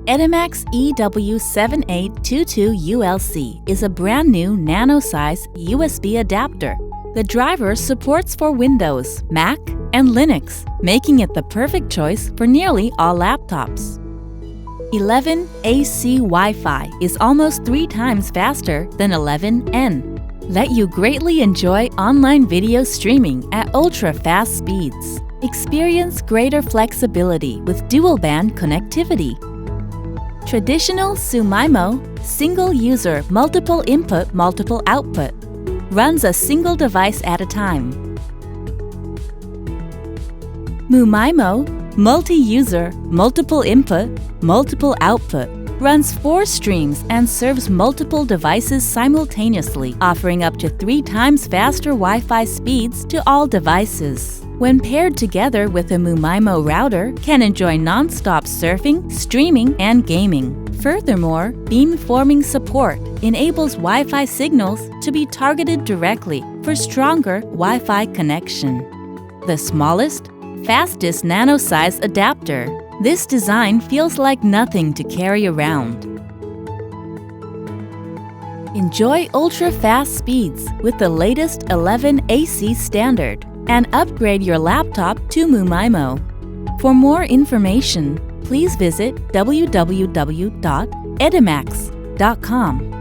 Edimax EW-7822ULC is a brand new nano-sized USB adapter. The driver supports for Windows, Mac, and Linux, making it the perfect choice for nearly all laptops. 11 AC Wi-Fi is almost 3 times faster than 11N. Let you greatly enjoy online video streaming at ultra-fast speeds. Experience greater flexibility with dual-band connectivity. Traditional MU-MIMO, single-user multiple input, multiple output, runs a single device at a time. MU-MIMO, multi-user, multiple input, multiple output, runs 4 streams and serves multiple devices simultaneously, offering up to 3 times faster Wi-Fi speeds to all devices. When paired together with a MU-MIMO router, can enjoy non-stop surfing, streaming, and gaming. Furthermore, beamforming support enables Wi-Fi signals to be targeted directly for stronger Wi-Fi connection. The smallest, fastest nano-sized adapter. This design feels like nothing to carry around. Enjoy ultra-fast speeds with the latest 11 AC standard and upgrade your laptop to MU-MIMO. For more information, please visit www.edimax.com.